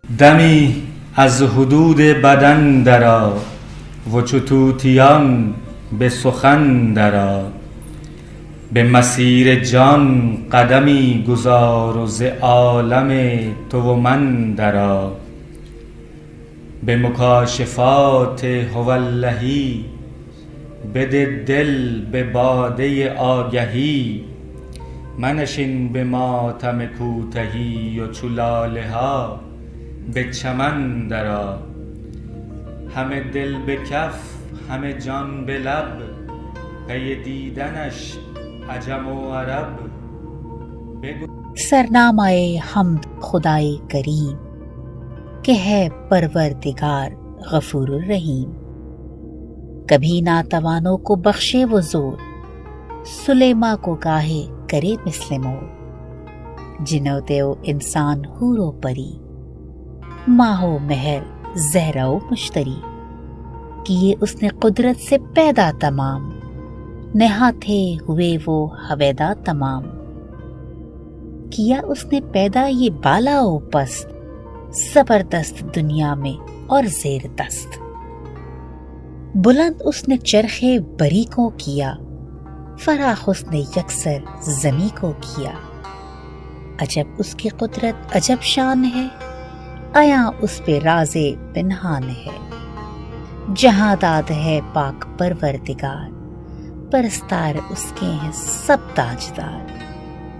دمی از حدود بدن درآ و چو طوطیان به سخن درآ. به مسیر جان قدمی گذار و ز عالم تو و من درآ. به مکاشفات هواللهی بده دل به باده آگهی. منشین به ماتم کوتهی و چو لاله ها به چمن درآ. همه دل به کف همه جان به لب پی دیدنش عجم و عرب. سرنامۂ حمد خدائے کریم کہ ہے پروردگار غفور الرحیم. کبھی ناتوانوں کو بخشے وہ زور، سلیما کو گاہے کرے مثل مور. جنوتے و انسان حور و پری، ماہ و مہر زہرا و مشتری. کیے اس نے قدرت سے پیدا تمام، نہاتے ہوئے وہ ہویدا تمام. کیا اس نے پیدا یہ بالا و پست، زبردست دنیا میں اور زیر دست. بلند اس نے چرخے بری کو کیا، فراخ اس نے یکسر زمیں کو کیا. عجب اس کی قدرت عجب شان ہے، عیاں اس پہ راز پنہان ہے. جہاں داد ہے پاک پروردگار، پرستار اس کے ہیں سب تاجدار.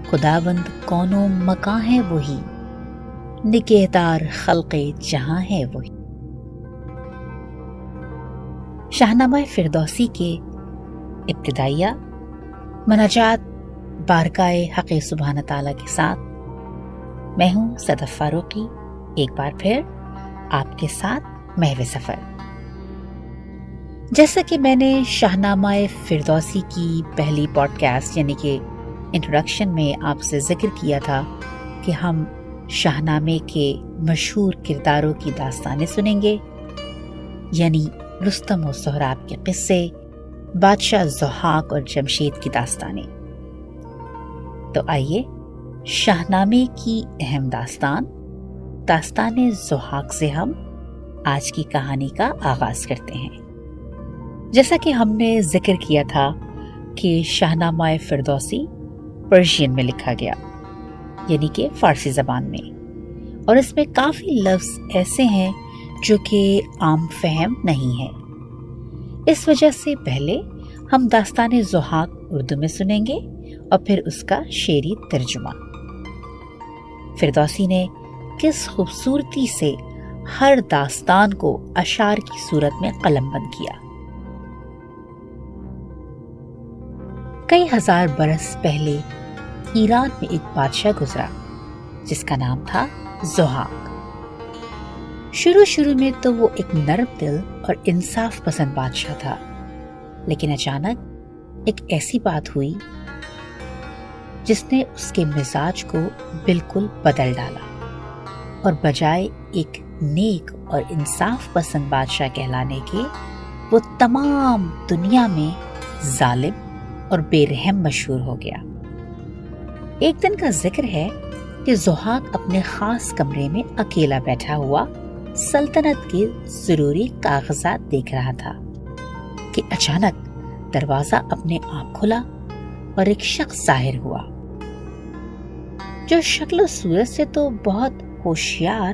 خداوند کون و مکاں ہے وہی، نگہدار خلق جہاں ہے وہی. شاہنامہ فردوسی کے ابتدائیہ مناجات بارگاہ حق سبحانہ تعالیٰ کے ساتھ میں ہوں صدف فاروقی، ایک بار پھر آپ کے ساتھ محو سفر. جیسا کہ میں نے شاہنامہ فردوسی کی پہلی پوڈ کاسٹ یعنی کہ انٹروڈکشن میں آپ سے ذکر کیا تھا کہ ہم شاہنامے کے مشہور کرداروں کی داستانیں سنیں گے، یعنی رستم و سہراب کے قصے، بادشاہ ضحاک اور جمشید کی داستانیں. تو آئیے شاہنامے کی اہم داستان ضحاک سے ہم آج کی کہانی کا آغاز کرتے ہیں. جیسا کہ ہم نے ذکر کیا تھا کہ شاہنامہ فردوسی پرشین میں لکھا گیا، یعنی کہ فارسی زبان میں، اور اس میں کافی لفظ ایسے ہیں جو کہ عام فہم نہیں ہے. اس وجہ سے پہلے ہم داستان ضحاک اردو میں سنیں گے اور پھر اس کا شعری ترجمہ. فردوسی نے کس خوبصورتی سے ہر داستان کو اشعار کی صورت میں قلم بند کیا. کئی ہزار برس پہلے ایران میں ایک بادشاہ گزرا جس کا نام تھا ضحاک. شروع میں تو وہ ایک نرم دل اور انصاف پسند بادشاہ تھا، لیکن اچانک ایک ایسی بات ہوئی جس نے اس کے مزاج کو بالکل بدل ڈالا، اور بجائے ایک نیک اور انصاف پسند بادشاہ کہلانے کے وہ تمام دنیا میں ظالم اور بے رحم مشہور ہو گیا. ایک دن کا ذکر ہے کہ ضحاک اپنے خاص کمرے میں اکیلا بیٹھا ہوا سلطنت کے ضروری کاغذات دیکھ رہا تھا کہ اچانک دروازہ اپنے آپ کھلا اور ایک شخص ظاہر ہوا جو شکل و صورت سے تو بہت ہوشیار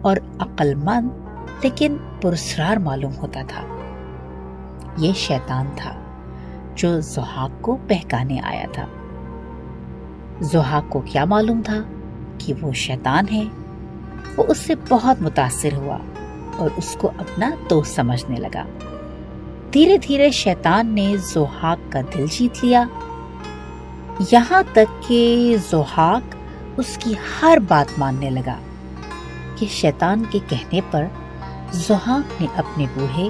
اور عقل مند لیکن پراسرار معلوم ہوتا تھا. یہ شیطان تھا جو ضحاک کو بہکانے آیا تھا. ضحاک کو کیا معلوم تھا کہ وہ شیطان ہے. وہ اس سے بہت متاثر ہوا اور اس کو اپنا دوست سمجھنے لگا. دھیرے دھیرے شیطان نے ضحاک کا دل جیت لیا، یہاں تک کہ ضحاک اس کی ہر بات ماننے لگا. کہ شیطان کے کہنے پر ضحاک نے اپنے بوڑھے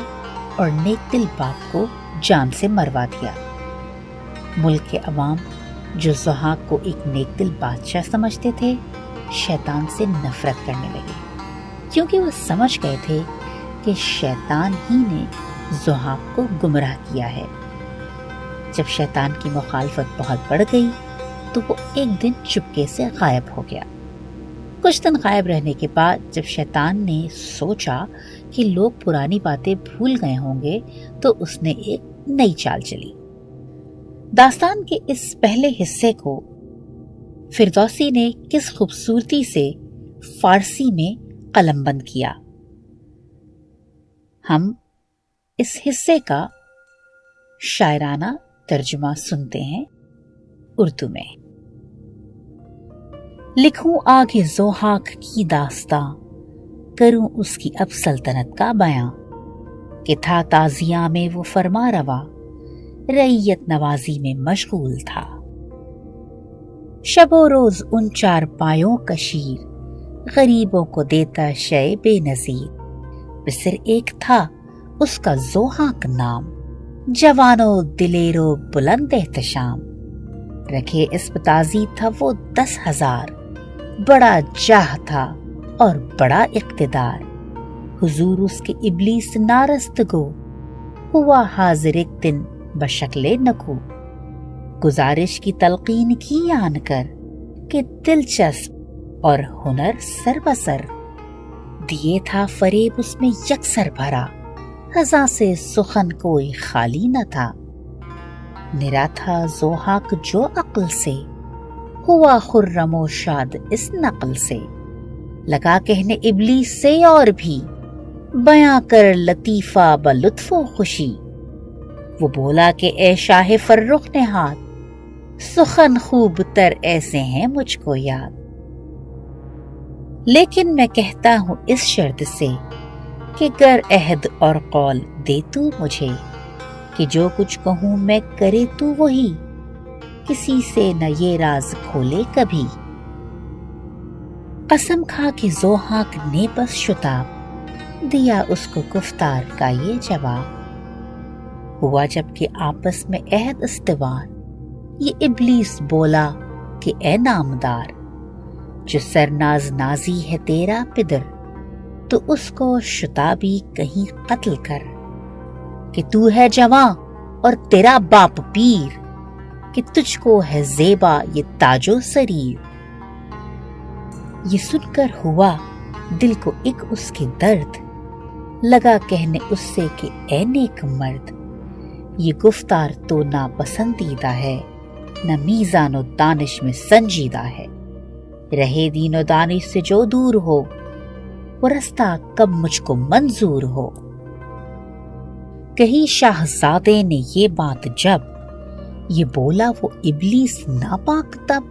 اور نیک دل باپ کو جان سے مروا دیا. ملک کے عوام جو ضحاک کو ایک نیک دل بادشاہ سمجھتے تھے، شیطان سے نفرت کرنے لگے، کیونکہ وہ سمجھ گئے تھے کہ شیطان ہی نے ضحاک کو گمراہ کیا ہے. جب شیطان کی مخالفت بہت بڑھ گئی تو وہ ایک دن چپکے سے غائب ہو گیا. کچھ دن غائب رہنے کے بعد جب شیطان نے سوچا کہ لوگ پرانی باتیں بھول گئے ہوں گے تو اس نے ایک نئی چال چلی۔ داستان کے اس پہلے حصے کو فردوسی نے کس خوبصورتی سے فارسی میں قلم بند کیا۔ ہم اس حصے کا شاعرانہ ترجمہ سنتے ہیں اردو میں۔ لکھوں آگے ضحاک کی داستاں، کروں اس کی اب سلطنت کا بیاں، کہ تھا تازیاں میں وہ فرما روا، رعیت نوازی میں مشغول تھا۔ شب و روز ان چار پایوں کا شیر، غریبوں کو دیتا شے بے نظیر۔ بسر ایک تھا اس کا ضحاک نام، جوانو دلیرو بلند احتشام۔ رکھے اسم تازی تھا وہ 10,000، بڑا جاہ تھا اور بڑا اقتدار۔ حضور اس کے ابلیس نارستگو، ہوا حاضر ایک دن بشکل نکو۔ گزارش کی تلقین کی آن کر، کہ دلچسپ اور ہنر سر بسر۔ دیے تھا فریب اس میں یکسر بھرا، ہزا سے سخن کوئی خالی نہ تھا۔ نرا تھا ضحاک جو عقل سے، ہوا خرم و شاد اس نقل سے۔ لگا کہنے ابلیس سے اور بھی، بیاں کر لطیفہ بلطف و خوشی۔ وہ بولا کہ اے شاہ فرخ نہاد، سخن خوب تر ایسے ہیں مجھ کو یاد۔ لیکن میں کہتا ہوں اس شرط سے، کہ گر عہد اور قول دے تو مجھے، کہ جو کچھ کہوں میں کرے تو وہی، کسی سے نہ یہ راز کھولے کبھی۔ قسم کھا کے ضحاک نے بس شتاب، دیا اس کو گفتار کا یہ جواب۔ ہوا جب کہ آپس میں عہد استوار، یہ ابلیس بولا کہ اے نامدار، جو سرناز نازی ہے تیرا پدر، تو اس کو شتابی کہیں قتل کر۔ کہ تو ہے جواں اور تیرا باپ پیر، کہ تجھ کو ہے زیبا یہ تاج و سریر۔ یہ سن کر ہوا دل کو ایک اس کے درد، لگا کہنے اس سے کہ اے نیک مرد، یہ گفتار تو ناپسندیدہ ہے، نہ میزان و دانش میں سنجیدہ ہے۔ رہے دین و دانش سے جو دور ہو، وہ رستہ کب مجھ کو منظور ہو۔ کہی شاہزادے نے یہ بات جب، یہ بولا وہ ابلیس ناپاک تب۔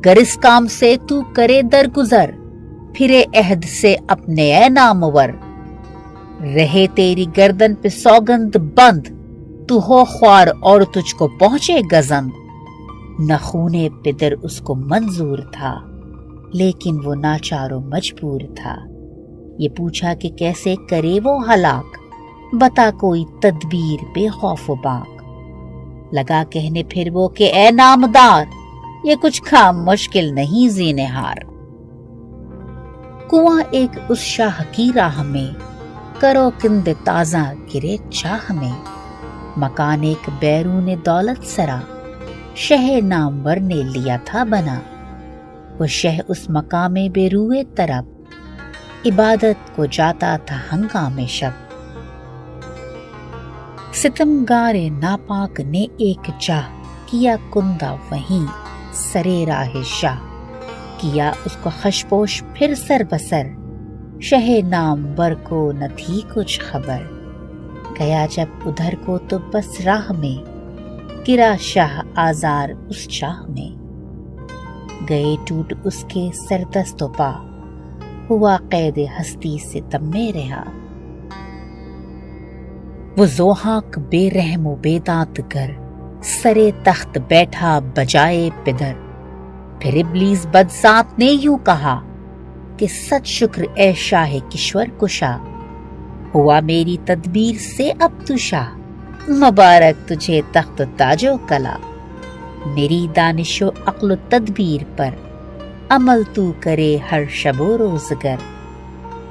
گر اس کام سے تو کرے درگزر، پھرے عہد سے اپنے اے نامور۔ رہے تیری گردن پہ سوگند بند، تو ہو خوار اور تجھ کو پہنچے گزند۔ نہ خونے پدر اس کو منظور تھا، لیکن وہ ناچار و مجبور تھا۔ یہ پوچھا کہ کیسے کرے وہ ہلاک، بتا کوئی تدبیر بے خوف و باک۔ لگا کہنے پھر وہ کہ اے نامدار، یہ کچھ کام مشکل نہیں زینہار۔ کنواں ایک اس شاہ کی راہ میں، کرو کند تازہ گرے چاہ میں۔ مکان ایک بیرون دولت سرا، شہ نامور نے لیا تھا بنا۔ وہ شہ اس مقام بے روئے طرب، عبادت کو جاتا تھا ہنگام شب۔ ستمگار ناپاک نے ایک چاہ، کیا کندہ وہیں سرے راہ شاہ۔ کیا اس کو خشپوش پھر سر بسر، شہ نامور کو نہ تھی کچھ خبر۔ گیا جب ادھر کو تو بس راہ میں، گرا شاہ آزار اس چاہ میں۔ گئے ٹوٹ اس کے سر دست و پا، ہوا قید ہستی ستم میں رہا۔ وہ ضحاک بے رحم و بے دانت گر، سرے تخت بیٹھا بجائے پدر۔ پھر ابلیس بدذات نے یوں کہا، کہ سچ شکر اے شاہ کشور کشا۔ ہوا میری تدبیر سے اب تو شاہ، مبارک تجھے تخت و تاج و کلا۔ میری دانش و عقل و تدبیر پر، عمل تو کرے ہر شب و روز گر۔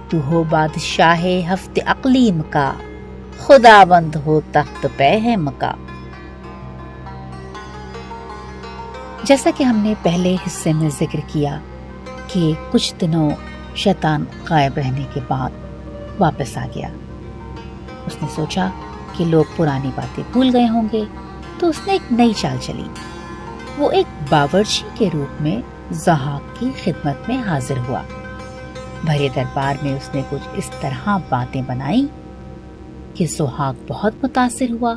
تو ہو بادشاہ ہفت اقلیم کا، خداوند ہو تخت پہم کا۔ جیسا کہ ہم نے پہلے حصے میں ذکر کیا کہ کچھ دنوں شیطان غائب رہنے کے بعد واپس آ گیا۔ اس نے سوچا کہ لوگ پرانی باتیں بھول گئے ہوں گے، تو اس نے ایک نئی چال چلی۔ وہ ایک باورچی کے روپ میں ضحاک کی خدمت میں حاضر ہوا۔ بھرے دربار میں اس نے کچھ اس طرح باتیں بنائی کہ ضحاک بہت متاثر ہوا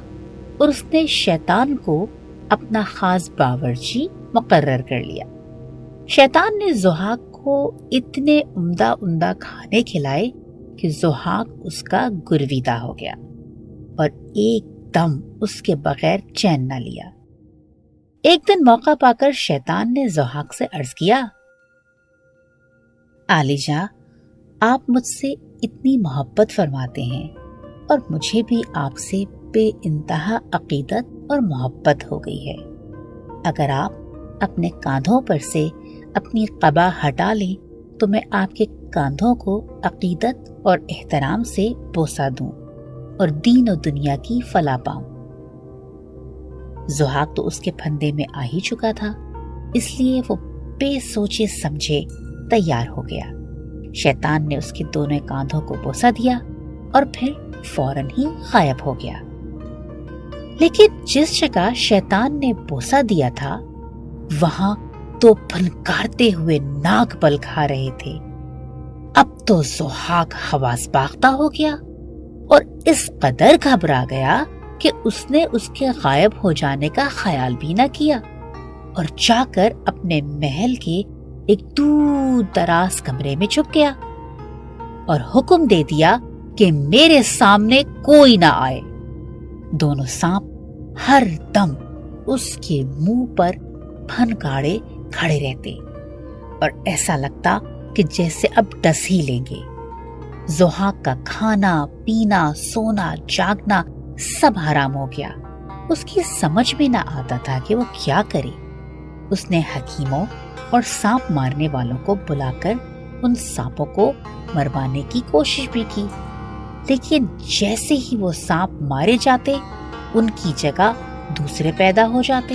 اور اس نے شیطان کو اپنا خاص باورچی مقرر کر لیا۔ شیطان نے ضحاک کو اتنے عمدہ کھانے کھلائے کہ ضحاک اس کا گرویدہ ہو گیا اور ایک دم اس کے بغیر چین نہ لیا۔ ایک دن موقع پا کر شیطان نے ضحاک سے عرض کیا، عالی جاں، آپ مجھ سے اتنی محبت فرماتے ہیں اور مجھے بھی آپ سے بے انتہا عقیدت اور محبت ہو گئی ہے۔ اگر آپ اپنے کاندھوں پر سے اپنی قبا ہٹا لیں تو میں آپ کے کاندھوں کو عقیدت اور احترام سے بوسہ دوں اور دین و دنیا کی فلاح پاؤں۔ ضحاک تو اس کے پھندے میں آ ہی چکا تھا، اس لیے وہ بے سوچے سمجھے تیار ہو گیا۔ شیطان نے اس کے دونوں کاندھوں کو بوسہ دیا اور پھر فوراً ہی غائب ہو گیا۔ لیکن جس جگہ شیطان نے بوسہ دیا تھا وہاں تو پھنکارتے ہوئے ناگ بل کھا رہے تھے۔ اب تو ضحاک حواس باختہ ہو گیا اور اس قدر گھبرا گیا کہ اس نے اس کے غائب ہو جانے کا خیال بھی نہ کیا اور جا کر اپنے محل کے ایک دور دراز کمرے میں چھپ گیا اور حکم دے دیا کہ میرے سامنے کوئی نہ آئے۔ دونوں سانپ ہر دم اس کے منہ پر پھنکاڑے کھڑے رہتے اور ایسا لگتا کہ جیسے اب ڈس ہی لیں گے۔ ضحاک کا کھانا پینا سونا جاگنا سب حرام ہو گیا۔ اس کی سمجھ میں نہ آتا تھا کہ وہ کیا کرے۔ اس نے حکیموں اور سانپ مارنے والوں کو بلا کر ان سانپوں کو مروانے کی کوشش بھی کی، لیکن جیسے ہی وہ سانپ مارے جاتے ان کی جگہ دوسرے پیدا ہو جاتے۔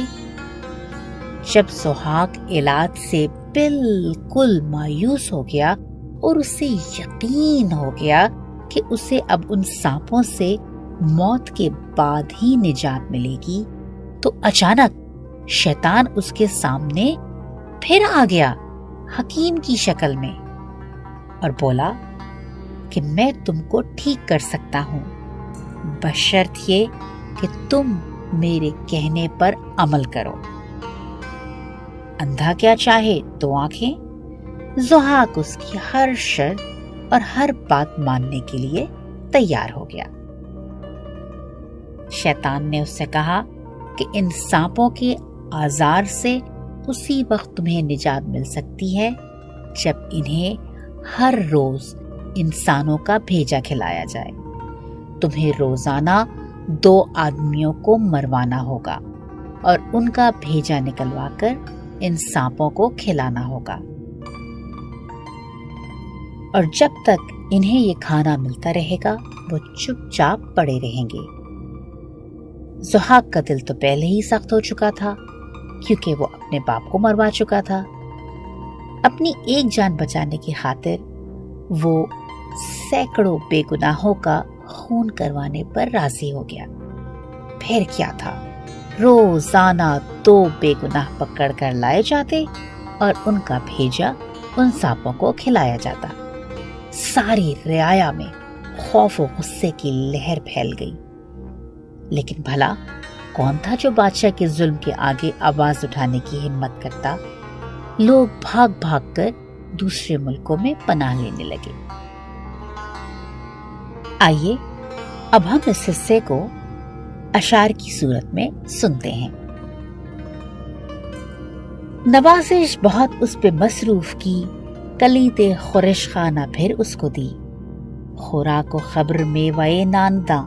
جب ضحاک علاج سے بالکل مایوس ہو گیا اور اسے یقین ہو گیا کہ اسے اب ان سانپوں سے موت کے بعد ہی نجات ملے گی، تو اچانک شیطان اس کے سامنے پھر آ گیا حکیم کی شکل میں اور بولا کہ میں تم کو ٹھیک کر سکتا ہوں، بشرط یہ کہ تم میرے کہنے پر عمل کرو۔ اندھا کیا چاہے دو آنکھیں۔ ضحاک اس کی ہر شرط اور ہر بات ماننے کے لیے تیار ہو گیا۔ شیطان نے اس سے کہا کہ ان سانپوں کے آزار سے اسی وقت تمہیں نجات مل سکتی ہے جب انہیں ہر روز انسانوں کا بھیجا کھلایا جائے۔ تمہیں روزانہ 2 آدمیوں کو مروانا ہوگا اور ان کا بھیجا نکلوا کر ان سانپوں کو کھلانا ہوگا، اور جب تک انہیں یہ کھانا ملتا رہے گا وہ چپ چاپ پڑے رہیں گے۔ ضحاک کا دل تو پہلے ہی سخت ہو چکا تھا کیونکہ وہ اپنے باپ کو مروا چکا تھا۔ اپنی ایک جان بچانے کی خاطر وہ سینکڑوں بے گناہوں کا خون کروانے پر راضی ہو گیا۔ پھر کیا تھا، روزانہ 2 بے گناہ پکڑ کر لائے جاتے اور ان کا بھیجا ان سانپوں کو کھلایا جاتا۔ ساری رعایا میں خوف و غصے کی لہر پھیل گئی۔ لیکن بھلا کون تھا جو بادشاہ کے ظلم کے آگے آواز اٹھانے کی ہمت کرتا؟ لوگ بھاگ بھاگ کر دوسرے ملکوں میں پناہ لینے لگے۔ آئیے اب ہم اس حصے کو اشعار کی صورت میں سنتے ہیں۔ نوازش بہت اس پہ مصروف کی، کلید خورش خانہ پھر اس کو دی۔ خوراک و خبر میوائے نانداں،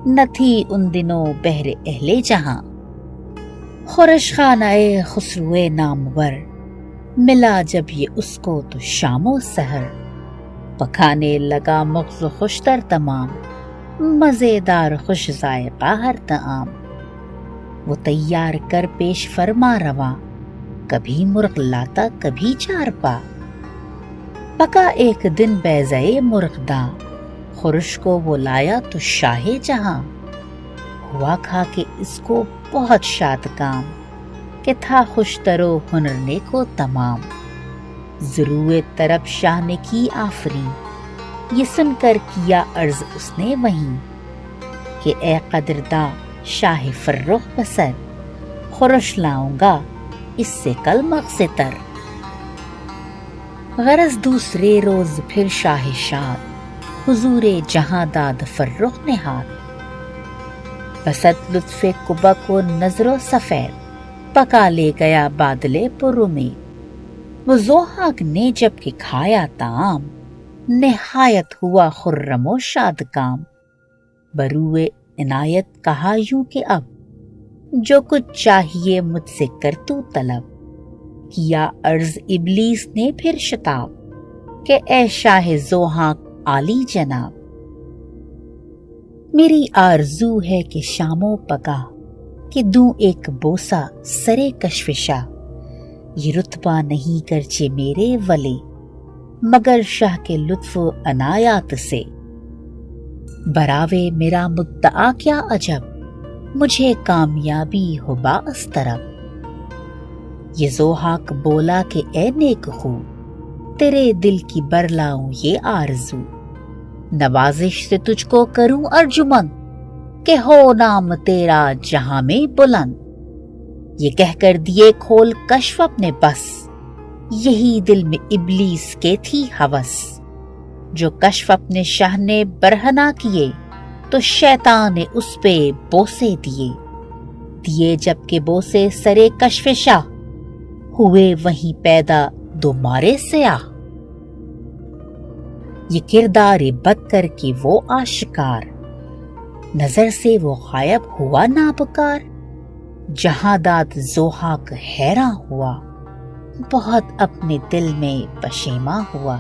نہ تھی ان دنوں بہر اہل جہاں۔ خورش خانہ خسروے نامور، ملا جب یہ اس کو تو شام و سحر۔ پکانے لگا مغز و خوشتر تمام، مزیدار خوش ذائقہ ہر طعام۔ وہ تیار کر پیش فرما رواں، کبھی مرغ لاتا کبھی چارپا۔ پکا ایک دن بیضۂ مرغداں، خورش کو وہ لایا تو شاہ جہاں، ہوا کھا کے اس کو بہت شاد کام، کہ تھا خوش ترو ہنر نیک و تمام۔ ضروع طرب شاہ نے کی آفرین، یہ سن کر کیا عرض اس نے وہیں، کہ اے قدرداں شاہ فرخ بسر، خورش لاؤں گا اس سے کل مغز تر۔ غرض دوسرے روز پھر شاہ شاد، حضور جہاں داد فرخ نے ہاتھ، بسط لطف کبک و نظر و سفید، پکا لے گیا بادلے پر امید۔ وہ ضحاک نے جب کہ کھایا طعام، نہایت ہوا خرم و شاد کام۔ بروئے عنایت کہا یوں کہ اب، جو کچھ چاہیے مجھ سے کر تو طلب۔ کیا عرض ابلیس نے پھر شتاب، کہ اے شاہ ضحاک عالی جناب، میری آرزو ہے کہ شام و پگاہ، کہ دوں ایک بوسہ سرے کشفشا۔ یہ رتبہ نہیں گرچہ میرے ولی، مگر شاہ کے لطف و عنایات سے۔ براوے میرا مدعا کیا عجب، مجھے کامیابی ہو باعث طرب۔ یہ ضحاک بولا کہ اے نیک خو، تیرے دل کی برلاؤں یہ آرزو۔ نوازش سے تجھ کو کروں ارجمند، کہ ہو نام تیرا جہاں میں بلند۔ یہ کہہ کر دیے کھول کشف اپنے بس، یہی دل میں ابلیس کے تھی ہوس۔ جو کشف اپنے شاہ نے برہنہ کیے، تو شیطان نے اس پہ بوسے دیے جب کہ بوسے سرے کشف شاہ، ہوئے وہیں پیدا دو مارے سیاہ۔ یہ کردار بد کر کے وہ آشکار، نظر سے وہ غائب ہوا نابکار۔ جہاں داد ضحاک حیراں ہوا، بہت اپنے دل میں پشیماں ہوا۔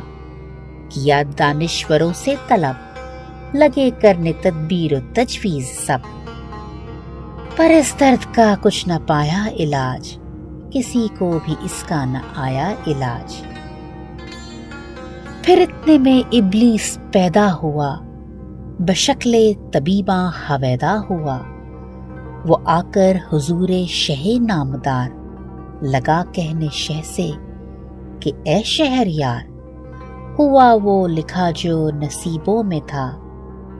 کیا دانشوروں سے طلب، لگے کرنے تدبیر و تجویز سب۔ پر اس درد کا کچھ نہ پایا علاج، کسی کو بھی اس کا نہ آیا علاج۔ پھر اتنے میں ابلیس پیدا ہوا، بشکل طبیباں ہویدا ہوا۔ وہ آ کر حضور شہ نامدار، لگا کہنے شہ سے کہ اے شہریار، ہوا وہ لکھا جو نصیبوں میں تھا،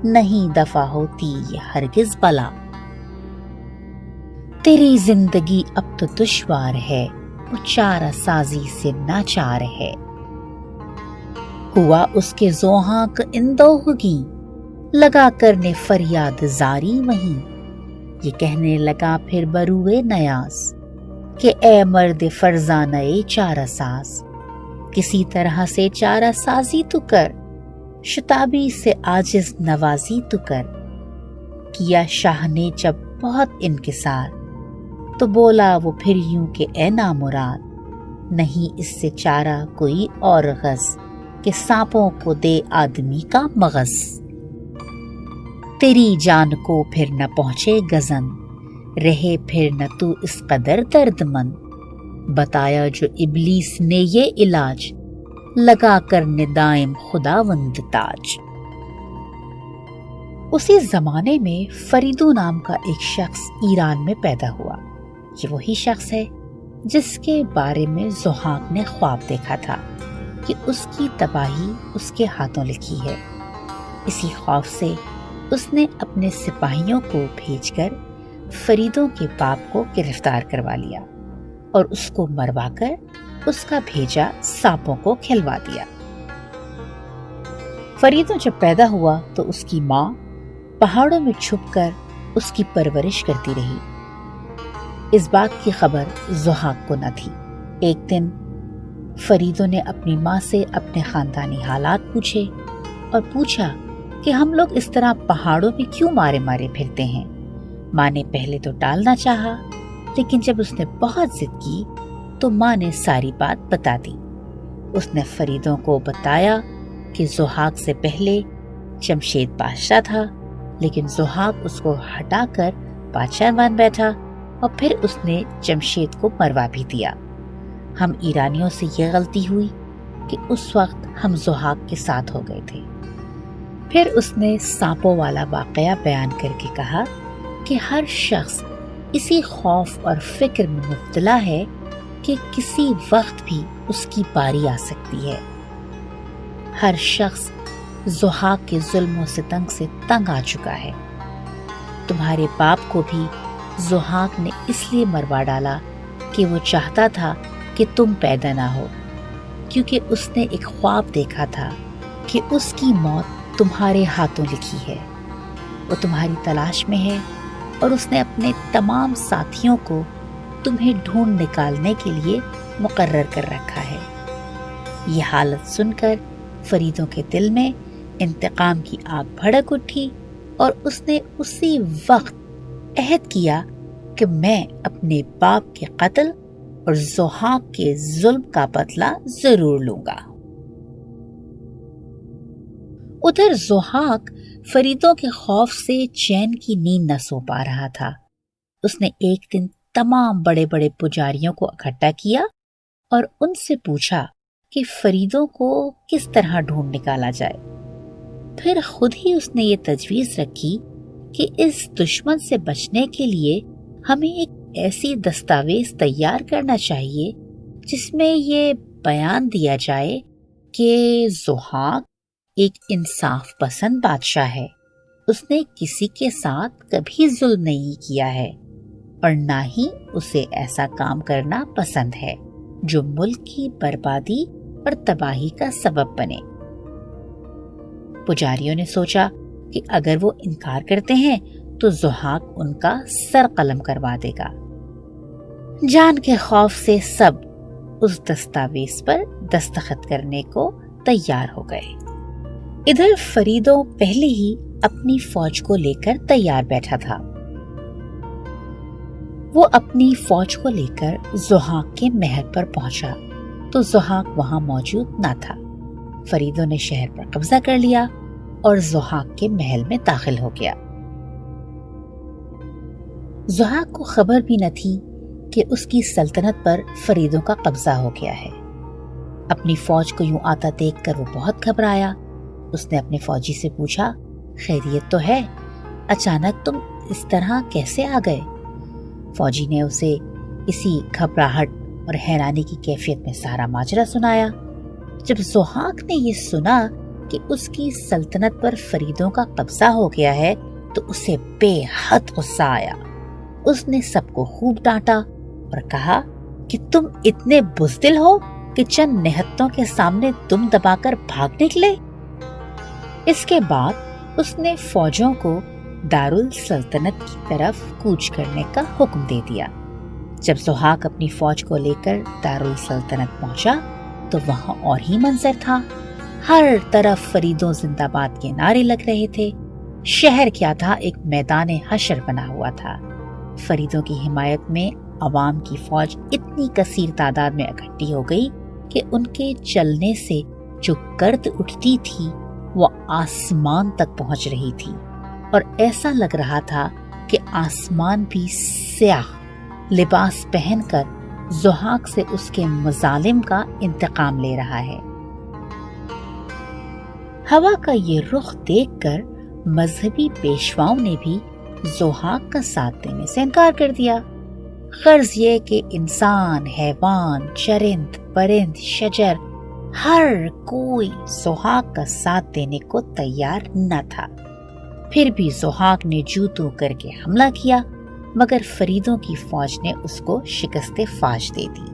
نہیں دفع ہوتی یہ ہرگز بلا۔ تیری زندگی اب تو دشوار ہے، وہ چارہ سازی سے ناچار ہے۔ ہوا اس کے ضحاک اندوہگی، لگا کرنے فریاد زاری وہیں۔ یہ کہنے لگا پھر بروئے نیاز، کہ اے مرد فرزانہ چارہ ساز، کسی طرح سے چارہ سازی تو کر، شتابی سے عاجز نوازی تو کر۔ کیا شاہ نے جب بہت انکسار، تو بولا وہ پھر یوں کہ اے نامراد، نہیں اس سے چارہ کوئی اور غز، کہ سانپوں کو دے آدمی کا مغز۔ تیری جان کو پھر نہ پہنچے گزن، رہے پھر نہ تو اس قدر درد مند۔ بتایا جو ابلیس نے یہ علاج، لگا کرنے دائم خداوند تاج۔ اسی زمانے میں فریدو نام کا ایک شخص ایران میں پیدا ہوا۔ یہ وہی شخص ہے جس کے بارے میں ضحاک نے خواب دیکھا تھا کہ اس کی تباہی اس کے ہاتھوں لکھی ہے۔ اسی خوف سے اس نے اپنے سپاہیوں کو بھیج کر فریدوں کے باپ کو گرفتار کروا لیا، اور اس کو مروا کر اس کا بھیجا سانپوں کو کھلوا دیا۔ فریدوں جب پیدا ہوا تو اس کی ماں پہاڑوں میں چھپ کر اس کی پرورش کرتی رہی۔ اس بات کی خبر ضحاک کو نہ تھی۔ ایک دن فریدوں نے اپنی ماں سے اپنے خاندانی حالات پوچھے، اور پوچھا کہ ہم لوگ اس طرح پہاڑوں میں کیوں مارے مارے پھرتے ہیں۔ ماں نے پہلے تو ٹالنا چاہا، لیکن جب اس نے بہت ضد کی تو ماں نے ساری بات بتا دی۔ اس نے فریدوں کو بتایا کہ ضحاک سے پہلے جمشید بادشاہ تھا، لیکن ضحاک اس کو ہٹا کر بادشاہ بن بیٹھا، اور پھر اس نے جمشید کو مروا بھی دیا۔ ہم ایرانیوں سے یہ غلطی ہوئی کہ اس وقت ہم ضحاک کے ساتھ ہو گئے تھے۔ پھر اس نے سانپوں والا واقعہ بیان کر کے کہا کہ ہر شخص اسی خوف اور فکر میں مبتلا ہے کہ کسی وقت بھی اس کی باری آ سکتی ہے۔ ہر شخص ضحاک کے ظلم و ستم سے تنگ آ چکا ہے۔ تمہارے باپ کو بھی ضحاک نے اس لیے مروا ڈالا کہ وہ چاہتا تھا کہ تم پیدا نہ ہو، کیونکہ اس نے ایک خواب دیکھا تھا کہ اس کی موت تمہارے ہاتھوں لکھی ہے۔ وہ تمہاری تلاش میں ہے اور اس نے اپنے تمام ساتھیوں کو تمہیں ڈھونڈ نکالنے کے لیے مقرر کر رکھا ہے۔ یہ حالت سن کر فریدوں کے دل میں انتقام کی آگ بھڑک اٹھی اور اس نے اسی وقت عہد کیا کہ میں اپنے باپ کے قتل اور ضحاک کے ظلم کا بدلہ ضرور لوں گا۔ ادھر ضحاک فریدوں کے خوف سے چین کی نیند نہ سو پا رہا تھا۔ اس نے ایک دن تمام بڑے بڑے پجاریوں کو اکٹھا کیا اور ان سے پوچھا کہ فریدوں کو کس طرح ڈھونڈ نکالا جائے۔ پھر خود ہی اس نے یہ تجویز رکھی کہ اس دشمن سے بچنے کے لیے ہمیں ایک ایسی دستاویز تیار کرنا چاہیے جس میں یہ بیان دیا جائے کہ ضحاک ایک انصاف پسند بادشاہ ہے۔ اس نے کسی کے ساتھ کبھی ظلم نہیں کیا ہے اور نہ ہی اسے ایسا کام کرنا پسند ہے جو ملک کی بربادی اور تباہی کا سبب بنے۔ پجاریوں نے سوچا کہ اگر وہ انکار کرتے ہیں تو ضحاک ان کا سر قلم کروا دے گا۔ جان کے خوف سے سب اس دستاویز پر دستخط کرنے کو تیار ہو گئے۔ ادھر فریدوں پہلے ہی اپنی فوج کو لے کر تیار بیٹھا تھا۔ وہ اپنی فوج کو لے کر ضحاک کے محل پر پہنچا تو ضحاک وہاں موجود نہ تھا۔ فریدوں نے شہر پر قبضہ کر لیا اور ضحاک کے محل میں داخل ہو گیا۔ ضحاک کو خبر بھی نہ تھی کہ اس کی سلطنت پر فریدوں کا قبضہ ہو گیا ہے۔ اپنی فوج کو یوں آتا دیکھ کر وہ بہت گھبرایا۔ اس نے اپنے فوجی سے پوچھا، خیریت تو ہے؟ اچانک تم اس طرح کیسے آ گئے؟ فوجی نے اسے اسی گھبراہٹ اور حیرانی کی کیفیت میں سارا ماجرا سنایا۔ جب ضحاک نے یہ سنا کہ اس کی سلطنت پر فریدوں کا قبضہ ہو گیا ہے تو اسے بے حد غصہ آیا۔ اس نے سب کو خوب ڈانٹا اور کہا کہ تم اتنے بزدل ہو کہ چند نہتوں کے سامنے دم دبا کر بھاگ نکلے۔ اس کے بعد اس نے فوجوں کو دارالسلطنت کی طرف کوچ کرنے کا حکم دے دیا۔ جب ضحاک اپنی فوج کو لے کر دارالسلطنت پہنچا تو وہاں اور ہی منظر تھا۔ ہر طرف فریدوں زندہ باد کے نعرے لگ رہے تھے۔ شہر کیا تھا، ایک میدان حشر بنا ہوا تھا۔ فریدوں کی حمایت میں عوام کی فوج اتنی کثیر تعداد میں اکٹھی ہو گئی کہ ان کے چلنے سے جو گرد اٹھتی تھی وہ آسمان تک پہنچ رہی تھی اور ایسا لگ رہا تھا کہ آسمان بھی سیاہ لباس پہن کر ضحاک سے اس کے مظالم کا انتقام لے رہا ہے۔ ہوا کا یہ رخ دیکھ کر مذہبی پیشواؤں نے بھی ضحاک کا ساتھ دینے سے انکار کر دیا۔ غرض یہ کہ انسان، حیوان، چرند، پرند، شجر، ہر کوئی ضحاک کا ساتھ دینے کو تیار نہ تھا۔ پھر بھی ضحاک نے جوتوں کر کے حملہ کیا، مگر فریدوں کی فوج نے اس کو شکست فاش دے دی۔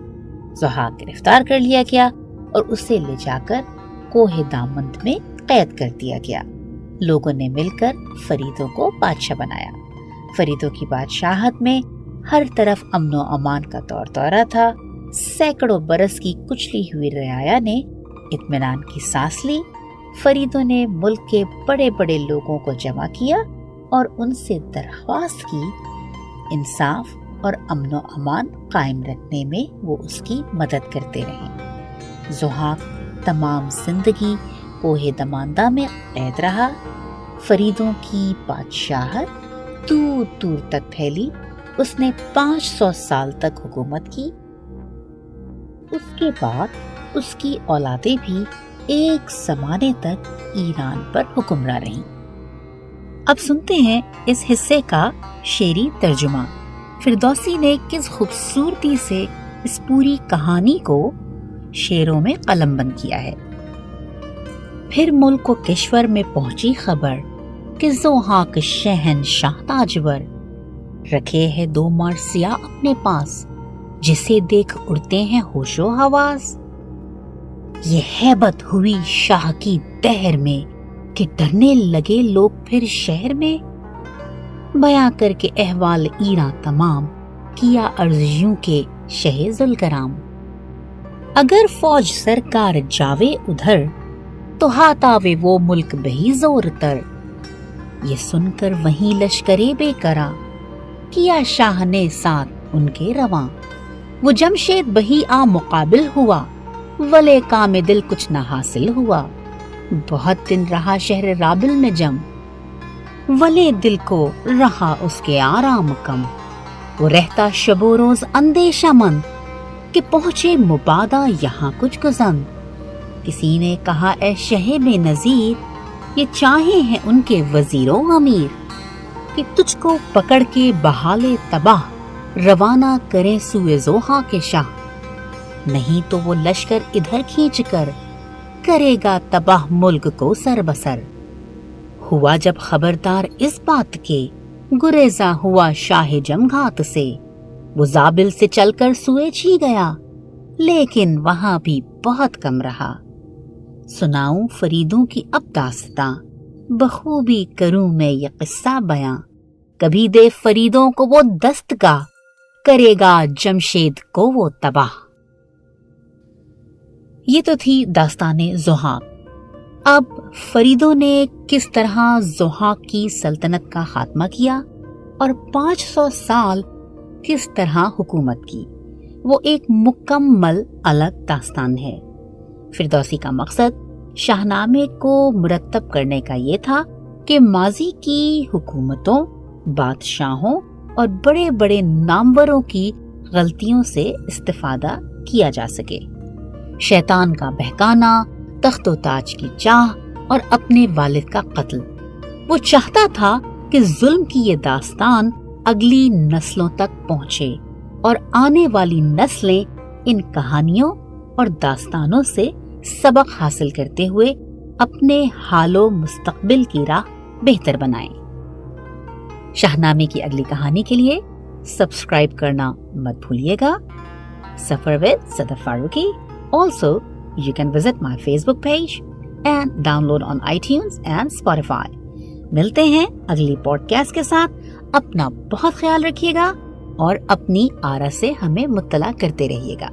ضحاک گرفتار کر لیا گیا اور اسے لے جا کر کوہ دامند میں قید کر دیا گیا۔ لوگوں نے مل کر فریدوں کو بادشاہ بنایا۔ فریدوں کی بادشاہت میں ہر طرف امن و امان کا دور دورہ تھا۔ سینکڑوں برس کی کچلی ہوئی رعایا نے اطمینان کی سانس لی۔ فریدوں نے ملک کے بڑے بڑے لوگوں کو جمع کیا اور ان سے درخواست کی انصاف اور امن و امان قائم رکھنے میں وہ اس کی مدد کرتے رہیں۔ ضحاک تمام زندگی کوہ دماندہ میں قید رہا۔ فریدوں کی بادشاہت دور دور تک پھیلی۔ اس نے 500 سال تک حکومت کی۔ اس کے بعد اس کی اولادیں بھی ایک زمانے تک ایران پر حکمراں رہیں۔ اب سنتے ہیں اس حصے کا شعری ترجمہ۔ فردوسی نے کس خوبصورتی سے اس پوری کہانی کو شعروں میں قلم بند کیا ہے۔ پھر ملک و کشور میں پہنچی خبر کہ ضحاک شہنشاہ تاجور رکھے ہے 2 مرثیہ اپنے پاس، جسے دیکھ اڑتے ہیں ہوش و حواس۔ یہ ہیبت ہوئی شاہ کی دہر میں کہ ڈرنے لگے لوگ پھر شہر میں۔ بیاں کر کے احوال ایراں تمام کیا عرض یوں کہ شہ ذوالکرام، اگر فوج سرکار جاوے ادھر تو ہاتھ آوے وہ ملک بہی زور تر۔ یہ سن کر وہیں لشکرے بے کرا کیا شاہ نے ساتھ ان کے رواں۔ وہ جمشید بہی آ مقابل ہوا ولے کام دل کچھ نہ حاصل ہوا۔ بہت دن رہا شہر رابل میں جم ولے دل کو رہا اس کے آرام کم۔ وہ رہتا شب و روز اندیشہ مند کہ پہنچے مبادا یہاں کچھ گزند۔ کسی نے کہا اے شہ بے نظیر یہ چاہے ہیں ان کے وزیر و امیر کہ تجھ کو پکڑ کے بحالے تباہ روانہ کریں سوئے زوہا کے شاہ۔ نہیں تو وہ لشکر ادھر کھینچ کر کرے گا تباہ ملک کو سر بسر۔ ہوا جب خبردار اس بات کے گریزاں ہوا شاہ جمگھات سے۔ وہ زابل سے چل کر سوئچ ہی گیا لیکن وہاں بھی بہت کم رہا۔ سناؤں فریدوں کی اب داستاں بخوبی کروں میں یہ قصہ بیاں۔ کبھی دے فریدوں کو وہ دستگاہ کرے گا جمشید کو وہ تباہ۔ یہ تو تھی داستان ضحاک۔ اب فریدوں نے کس طرح ضحاک کی سلطنت کا خاتمہ کیا اور 500 سال کس طرح حکومت کی، وہ ایک مکمل الگ داستان ہے۔ فردوسی کا مقصد شاہنامے کو مرتب کرنے کا یہ تھا کہ ماضی کی حکومتوں، بادشاہوں اور بڑے بڑے ناموروں کی غلطیوں سے استفادہ کیا جا سکے۔ شیطان کا بہکانا، تخت و تاج کی چاہ اور اپنے والد کا قتل۔ وہ چاہتا تھا کہ ظلم کی یہ داستان اگلی نسلوں تک پہنچے اور آنے والی نسلیں ان کہانیوں اور داستانوں سے سبق حاصل کرتے ہوئے اپنے حال و مستقبل کی راہ بہتر بنائیں۔ شاہنامے کی اگلی کہانی کے لیے سبسکرائب کرنا مت بھولیے گا۔ سفر with Sadaf Farooqui. Also, you can visit my Facebook page and download on iTunes and Spotify. ملتے ہیں اگلی پوڈ کاسٹ کے ساتھ۔ اپنا بہت خیال رکھیے گا اور اپنی آرا سے ہمیں مطلع کرتے رہیے گا۔